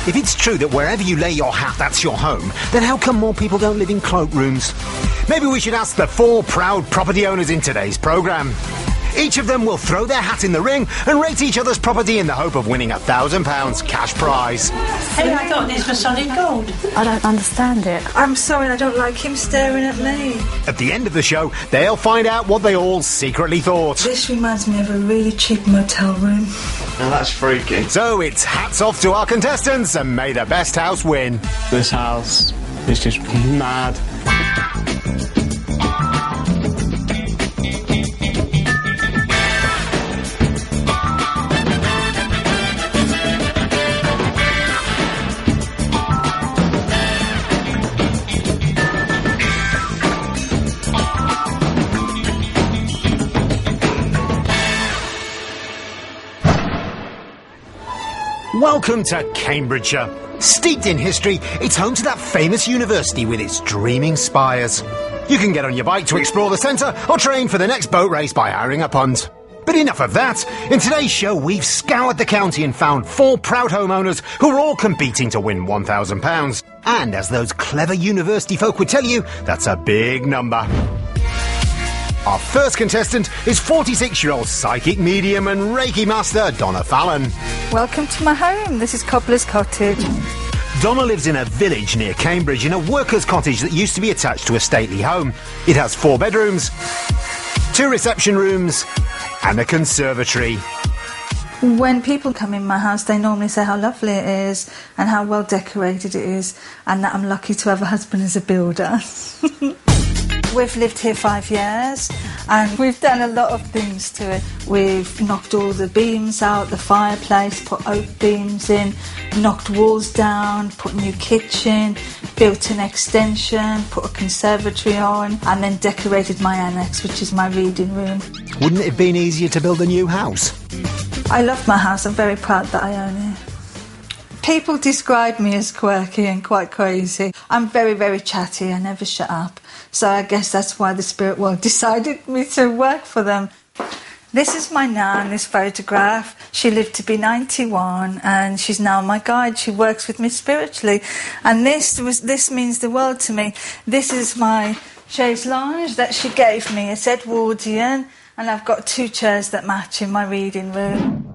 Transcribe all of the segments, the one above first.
If it's true that wherever you lay your hat, that's your home, then how come more people don't live in cloakrooms? Maybe we should ask the 4 proud property owners in today's programme. Each of them will throw their hat in the ring and rate each other's property in the hope of winning £1,000 cash prize. Hey, I thought this was solid gold. I don't understand it. I'm sorry, I don't like him staring at me. At the end of the show, they'll find out what they all secretly thought. This reminds me of a really cheap motel room. Now that's freaky. So it's hats off to our contestants and may the best house win. This house is just mad. Welcome to Cambridgeshire. Steeped in history, it's home to that famous university with its dreaming spires. You can get on your bike to explore the centre or train for the next boat race by hiring a punt. But enough of that. In today's show, we've scoured the county and found 4 proud homeowners who are all competing to win £1,000. And as those clever university folk would tell you, that's a big number. Our first contestant is 46-year-old psychic medium and Reiki master Donna Fallon. Welcome to my home. This is Cobbler's Cottage. Donna lives in a village near Cambridge in a worker's cottage that used to be attached to a stately home. It has 4 bedrooms, 2 reception rooms and a conservatory. When people come in my house, they normally say how lovely it is and how well decorated it is and that I'm lucky to have a husband as a builder. We've lived here 5 years and we've done a lot of things to it. We've knocked all the beams out, the fireplace, put oak beams in, knocked walls down, put a new kitchen, built an extension, put a conservatory on and then decorated my annex, which is my reading room. Wouldn't it have been easier to build a new house? I love my house. I'm very proud that I own it. People describe me as quirky and quite crazy. I'm very, very chatty. I never shut up. So I guess that's why the spirit world decided me to work for them. This is my nan, this photograph. She lived to be 91 and she's now my guide. She works with me spiritually. And this means the world to me. This is my chaise lounge that she gave me. It's Edwardian and I've got 2 chairs that match in my reading room.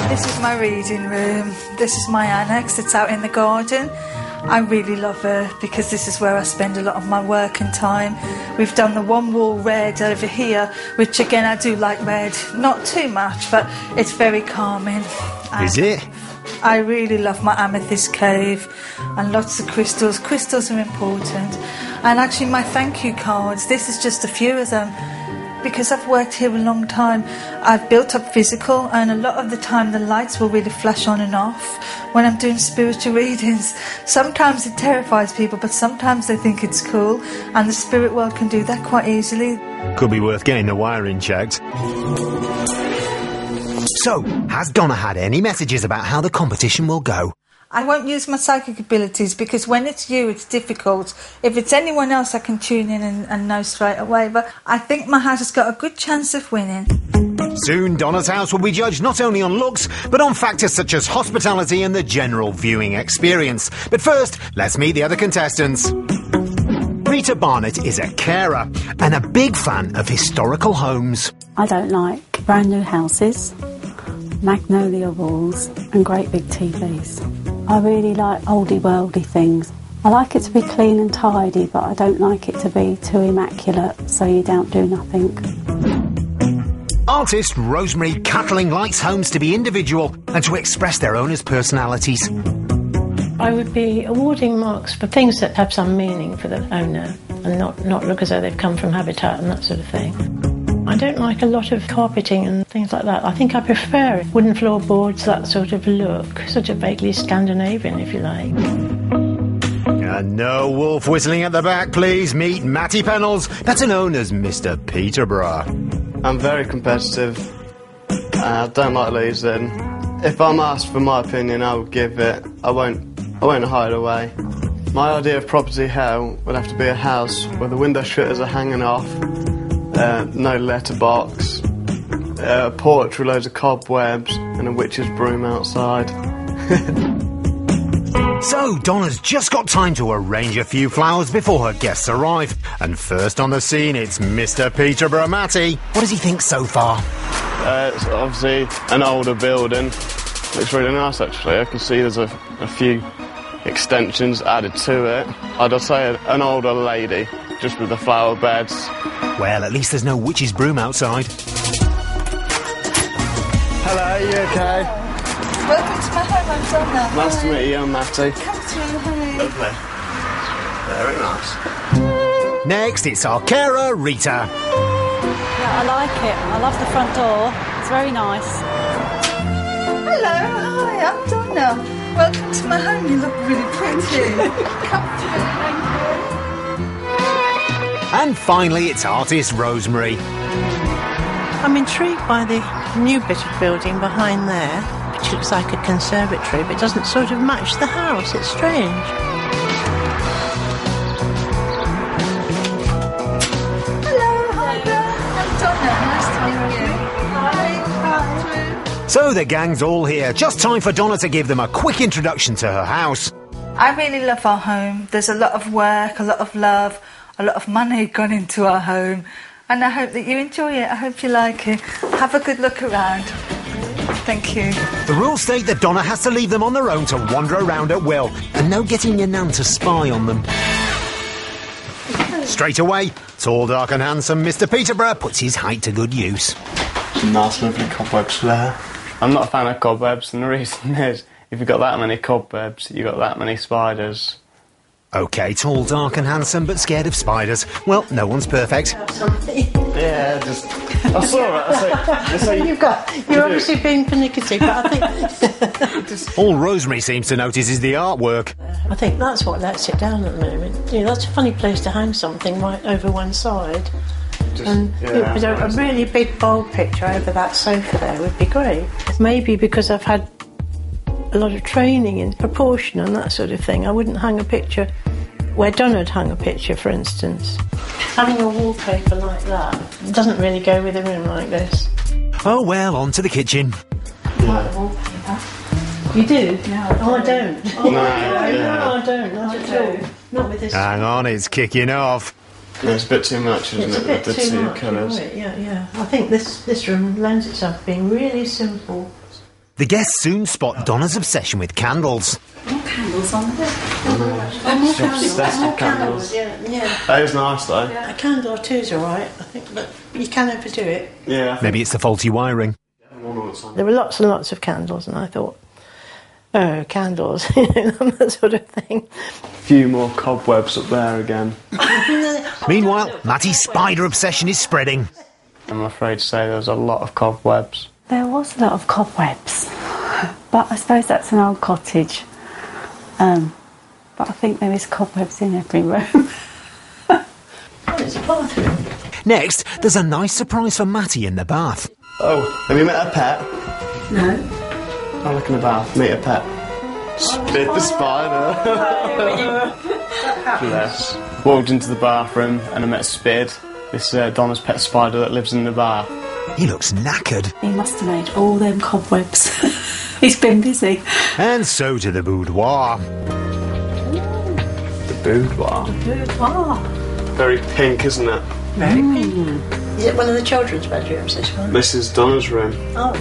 This is my reading room. This is my annex that's out in the garden. I really love it because this is where I spend a lot of my work and time. We've done the one wall red over here, which again I do like red. Not too much, but it's very calming. Is it? I really love my amethyst cave and lots of crystals. Crystals are important. And actually my thank you cards, this is just a few of them. Because I've worked here a long time, I've built up physical and a lot of the time the lights will really flash on and off when I'm doing spiritual readings. Sometimes it terrifies people, but sometimes they think it's cool and the spirit world can do that quite easily. Could be worth getting the wiring checked. So, has Donna had any messages about how the competition will go? I won't use my psychic abilities because when it's you, it's difficult. If it's anyone else, I can tune in and know straight away. But I think my house has got a good chance of winning. Soon, Donna's house will be judged not only on looks, but on factors such as hospitality and the general viewing experience. But first, let's meet the other contestants. Rita Barnett is a carer and a big fan of historical homes. I don't like brand new houses, magnolia walls and great big TVs. I really like oldie worldy things. I like it to be clean and tidy, but I don't like it to be too immaculate so you don't do nothing. Artist Rosemary Catling likes homes to be individual and to express their owners' personalities. I would be awarding marks for things that have some meaning for the owner and not look as though they've come from Habitat and that sort of thing. I don't like a lot of carpeting and things like that. I think I prefer wooden floorboards, that sort of look, sort of vaguely Scandinavian, if you like. And no wolf whistling at the back, please. Meet Matty Pennells, better known as Mr. Peterborough. I'm very competitive. I don't like losing. If I'm asked for my opinion, I will give it. I won't hide away. My idea of property hell would have to be a house where the window shutters are hanging off, no letterbox, a porch with loads of cobwebs and a witch's broom outside. So, Donna's just got time to arrange a few flowers before her guests arrive. And first on the scene, it's Mr. Peterborough Matty. What does he think so far? It's obviously an older building. Looks really nice, actually. I can see there's a few extensions added to it. I'd say an older lady, just with the flower beds. Well, at least there's no witch's broom outside. Hello, you okay? Welcome to my home, I'm Donna. Nice to meet you, I'm Matty. Come through, honey. Lovely. Very nice. Next, it's our carer, Rita. Yeah, I like it. I love the front door. It's very nice. Hello, hi, I'm Donna. Welcome to my home, you look really pretty. Come through, thank you. And finally, it's artist Rosemary. I'm intrigued by the new bit of building behind there, which looks like a conservatory, but doesn't sort of match the house. It's strange. Hello, hi there. I'm Donna, nice to meet you. Hi. So the gang's all here. Just time for Donna to give them a quick introduction to her house. I really love our home. There's a lot of work, a lot of love, a lot of money gone into our home. And I hope that you enjoy it. I hope you like it. Have a good look around. Thank you. The rules state that Donna has to leave them on their own to wander around at will, and no getting your nan to spy on them. Straight away, tall, dark and handsome Mr. Peterborough puts his height to good use. Some nice, lovely cobwebs there. I'm not a fan of cobwebs, and the reason is, if you've got that many cobwebs, you've got that many spiders. OK, tall, dark and handsome, but scared of spiders. Well, no one's perfect. Yeah, just... I saw it. I say, You're obviously being pernickety, but I think... All Rosemary seems to notice is the artwork. I think that's what lets it down at the moment. You know, that's a funny place to hang something right over one side. A really big bold picture over that sofa there would be great. Maybe because I've had a lot of training in proportion and that sort of thing, I wouldn't hang a picture where Donna had hung a picture, for instance. Having a wallpaper like that doesn't really go with a room like this. Oh well, on to the kitchen. Like a wallpaper. You do? No, I don't. Oh, No, I don't. Not at all. Not with this. Hang on, it's kicking off. Yeah, it's a bit too much, isn't It's it? a bit with the too two much. colours. Right, yeah. I think this room lends itself to being really simple. The guests soon spot Donna's obsession with candles. More candles on the bed. Obsessed with candles. Yeah. That is nice, though. A candle or two's all right, I think, but you can overdo it. Yeah. Maybe it's the faulty wiring. There were lots and lots of candles, and I thought, oh, candles, that sort of thing. A few more cobwebs up there again. Meanwhile, Matty's spider obsession is spreading. I'm afraid to say there's a lot of cobwebs. There was a lot of cobwebs, but I suppose that's an old cottage. But I think there is cobwebs in every room. Oh, it's a bathroom. Next, there's a nice surprise for Matty in the bath. Oh, have you met a pet? No. Oh, look in the bath. Meet a pet. Spit the spider. Bless. Walked into the bathroom and I met Spid, this Donna's pet spider that lives in the bath. He looks knackered. He must have made all them cobwebs. He's been busy. And so to the boudoir. The boudoir. Very pink, isn't it? Very pink. Is it one of the children's bedrooms, this one? This is Donna's room. Oh.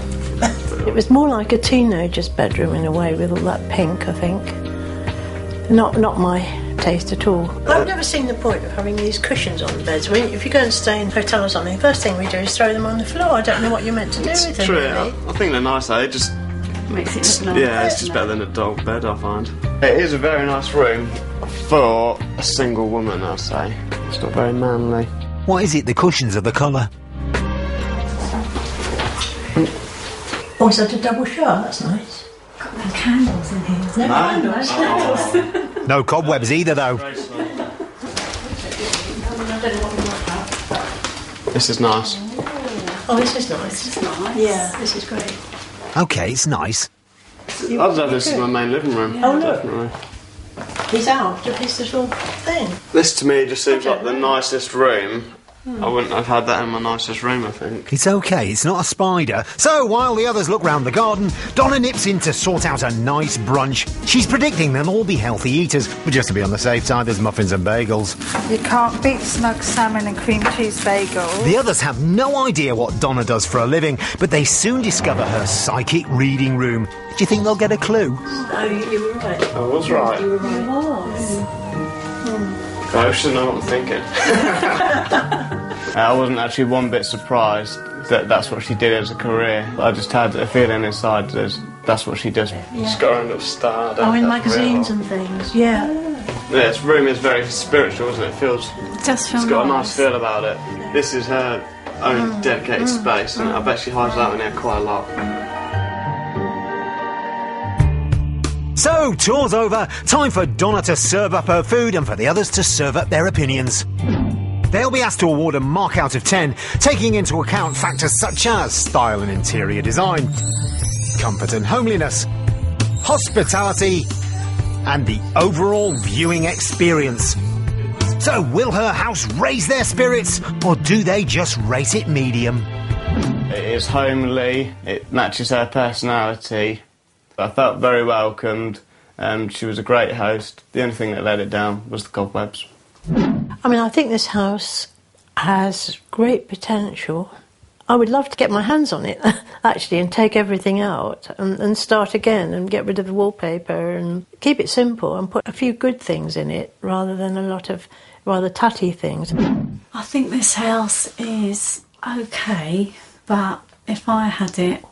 It was more like a teenager's bedroom in a way, with all that pink, I think. Not my taste at all. I've never seen the point of having these cushions on the beds. I mean, if you go and stay in a hotel or something, the first thing we do is throw them on the floor. I don't know what you're meant to do with them. True, Really. I think they're nice though. It just Makes it look nice. yeah, it's just better than a dog bed, I find. It is a very nice room for a single woman, I'd say. It's not very manly. What is it, the cushions are the colour? Oh, is that a double shower? That's nice. Got no candles in here. No candles. No cobwebs either, though. This is nice. Oh, this is nice. It's nice. Yeah, this is great. OK, it's nice. I'd say this is my main living room. Oh, look. Definitely. He's out of his little thing. This to me just seems like the nicest room I wouldn't have had that in my nicest room, I think. It's okay, it's not a spider. So, while the others look round the garden, Donna nips in to sort out a nice brunch. She's predicting they'll all be healthy eaters, but just to be on the safe side, there's muffins and bagels. You can't beat smoked salmon and cream cheese bagels. The others have no idea what Donna does for a living, but they soon discover her psychic reading room. Do you think they'll get a clue? No, you were right. I was right. You were right. I should know what I'm thinking. I wasn't actually one bit surprised that that's what she did as a career. I just had a feeling inside that's what she does. She's got her own little star. Oh, in magazines and things, yeah. Yeah, this room is very spiritual, isn't it? It feels... Just feel It's got a nice. nice feel about it. This is her own dedicated space, and I bet she hides out in here quite a lot. So, tour's over. Time for Donna to serve up her food and for the others to serve up their opinions. They'll be asked to award a mark out of 10, taking into account factors such as style and interior design, comfort and homeliness, hospitality, and the overall viewing experience. So, will her house raise their spirits, or do they just rate it medium? It is homely, it matches her personality. I felt very welcomed, and she was a great host. The only thing that let it down was the cobwebs. I mean, I think this house has great potential. I would love to get my hands on it, actually, and take everything out and start again and get rid of the wallpaper and keep it simple and put a few good things in it rather than a lot of rather tutty things. I think this house is okay, but if I had it,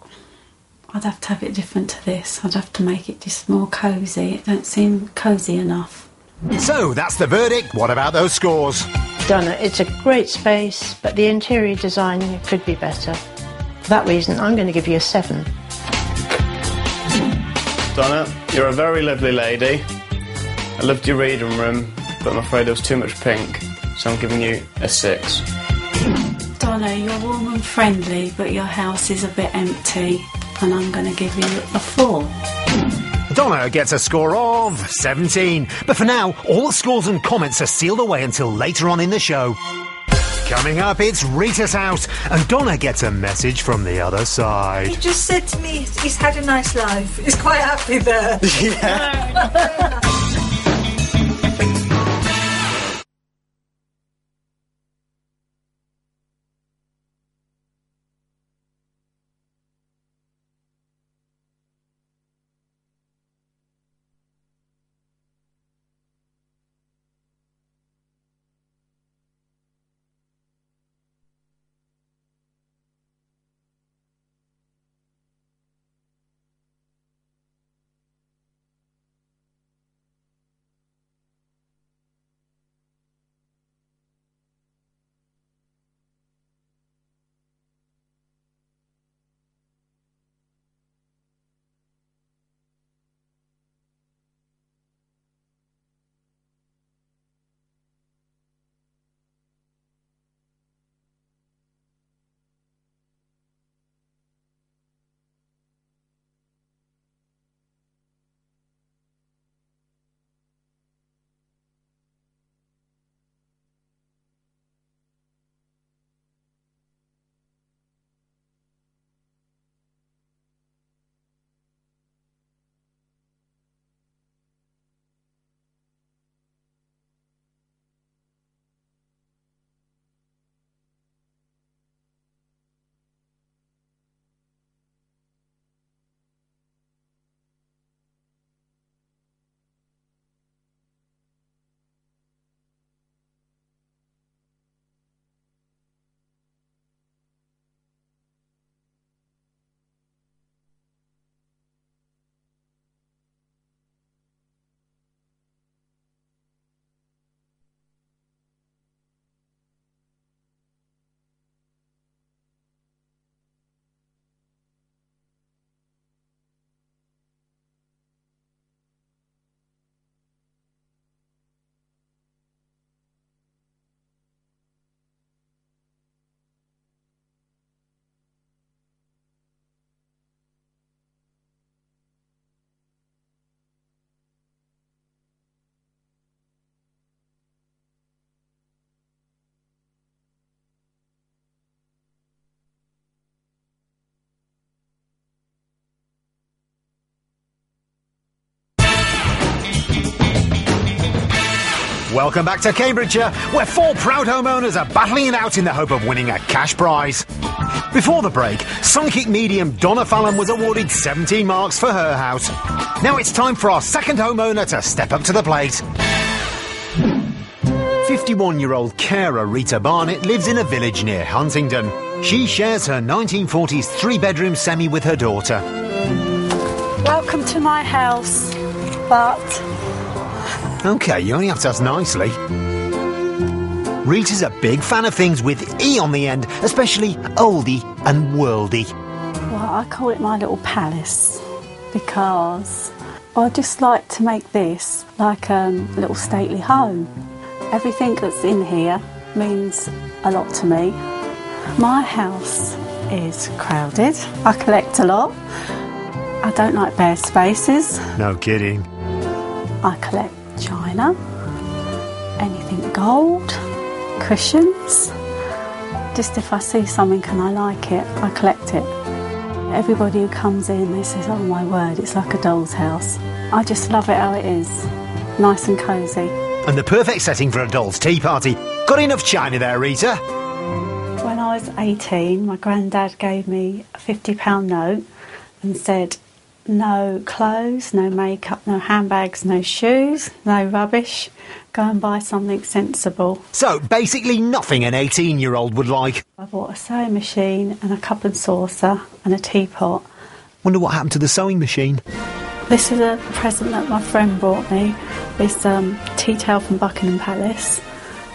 I'd have to have it different to this. I'd have to make it just more cosy. It don't seem cosy enough. So, that's the verdict. What about those scores? Donna, it's a great space, but the interior design could be better. For that reason, I'm going to give you a 7. Donna, you're a very lovely lady. I loved your reading room, but I'm afraid there was too much pink, so I'm giving you a 6. Donna, you're warm and friendly, but your house is a bit empty, and I'm going to give you a 4. Donna gets a score of 17. But for now, all the scores and comments are sealed away until later on in the show. Coming up, it's Rita's house, and Donna gets a message from the other He side. just said to me he's had a nice life. He's quite happy there. Welcome back to Cambridgeshire, where 4 proud homeowners are battling it out in the hope of winning a cash prize. Before the break, psychic medium Donna Fallon was awarded 17 marks for her house. Now it's time for our second homeowner to step up to the plate. 51-year-old carer Rita Barnett lives in a village near Huntingdon. She shares her 1940s 3-bedroom semi with her daughter. Welcome to my house, but... OK, you only have to ask nicely. Rita's a big fan of things with E on the end, especially oldie and worldy. Well, I call it my little palace because I just like to make this like a little stately home. Everything that's in here means a lot to me. My house is crowded. I collect a lot. I don't like bare spaces. No kidding. I collect china, anything gold, cushions. Just if I see something and I like it, I collect it. Everybody who comes in, they say, oh my word, it's like a doll's house. I just love it how it is. Nice and cosy. And the perfect setting for a doll's tea party. Got enough china there, Rita? When I was 18, my granddad gave me a £50 note and said, no clothes, no makeup, no handbags, no shoes, no rubbish. Go and buy something sensible. So, basically nothing an 18-year-old would like. I bought a sewing machine and a cup and saucer and a teapot. Wonder what happened to the sewing machine? This is a present that my friend brought me. This tea towel from Buckingham Palace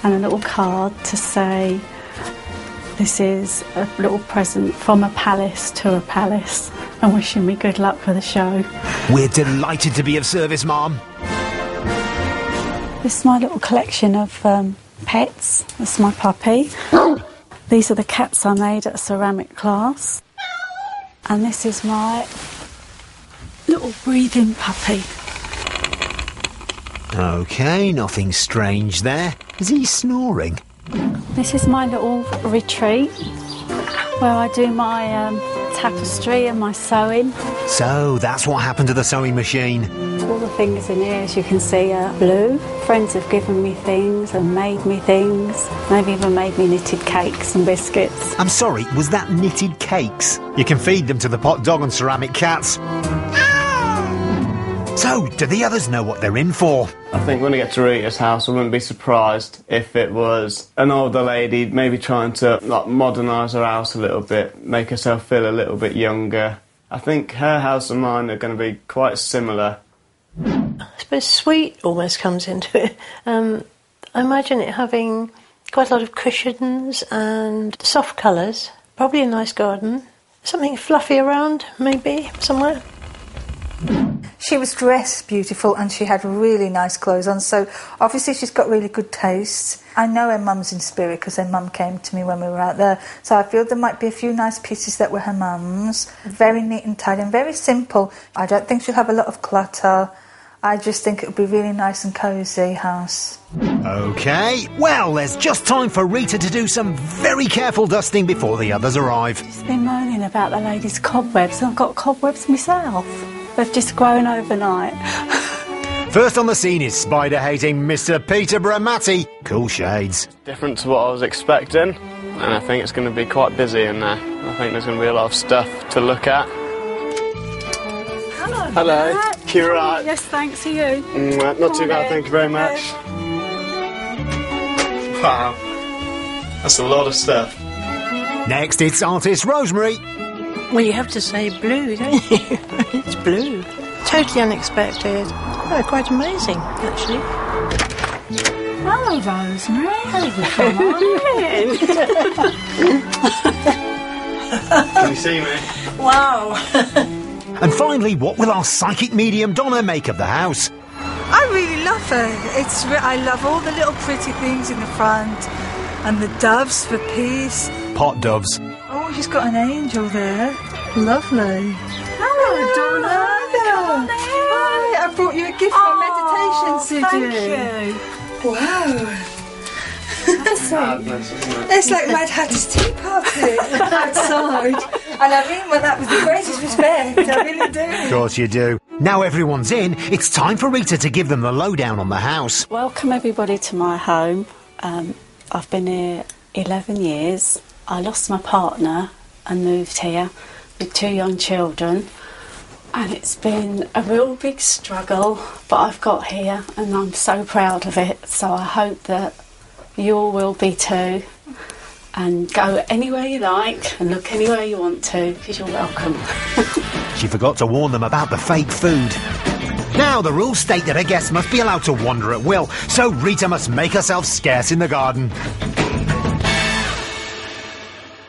and a little card to say this is a little present from a palace to a palace and wishing me good luck for the show. We're delighted to be of service, Mum. This is my little collection of pets. This is my puppy. These are the cats I made at a ceramic class. And this is my little breathing puppy. OK, nothing strange there. Is he snoring? This is my little retreat where I do my tapestry and my sewing. So, that's what happened to the sewing machine. All the things in here, as you can see, are blue. Friends have given me things and made me things. They've even made me knitted cakes and biscuits. I'm sorry, was that knitted cakes? You can feed them to the pot dog and ceramic cats. So, do the others know what they're in for? I think when I get to Rita's house, I wouldn't be surprised if it was an older lady maybe trying to modernise her house a little bit, make herself feel a little bit younger. I think her house and mine are going to be quite similar. I suppose sweet almost comes into it. I imagine it having quite a lot of cushions and soft colours, probably a nice garden, something fluffy around maybe somewhere. She was dressed beautiful and she had really nice clothes on, so obviously she's got really good taste. I know her mum's in spirit because her mum came to me when we were out there, so I feel there might be a few nice pieces that were her mum's. Very neat and tidy and very simple. I don't think she'll have a lot of clutter. I just think it would be a really nice and cosy house. OK, well, there's just time for Rita to do some very careful dusting before the others arrive. She's been moaning about the ladies' cobwebs. I've got cobwebs myself. They've just grown overnight. First on the scene is spider-hating Mr. Peterborough Matty. Cool shades. Different to what I was expecting, and I think it's going to be quite busy in there. I think there's going to be a lot of stuff to look at. Hello. You're right. Yes, thanks to you. Not too bad, thank you very much. Wow, that's a lot of stuff. Next, it's artist Rosemary. Well, you have to say blue, don't you? It's blue. Totally unexpected. Oh, quite amazing, actually. Hello, Rosemary. Can you see me? Wow. And finally, what will our psychic medium Donna make of the house? I really love her. I love all the little pretty things in the front and the doves for peace. Pot doves. Oh, she's got an angel there. Lovely. Hello, Donna. Hi, I brought you a gift for meditation, thank you. Wow. It's like Mad Hatter's tea party outside. And I mean that with the greatest respect. I really do. Of course you do. Now everyone's in, it's time for Rita to give them the lowdown on the house. Welcome everybody to my home. I've been here 11 years. I lost my partner and moved here with 2 young children, and it's been a real big struggle, but I've got here and I'm so proud of it. So I hope that you all will be too, and go anywhere you like and look anywhere you want to, because you're welcome. She forgot to warn them about the fake food. Now the rules state that a guest must be allowed to wander at will, so Rita must make herself scarce in the garden.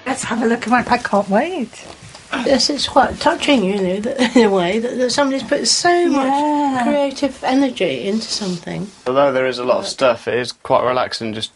Let's have a look at I can't wait. Yes, it's quite touching, really, that, in a way, that somebody's put so much creative energy into something. Although there is a lot of stuff, it is quite relaxing just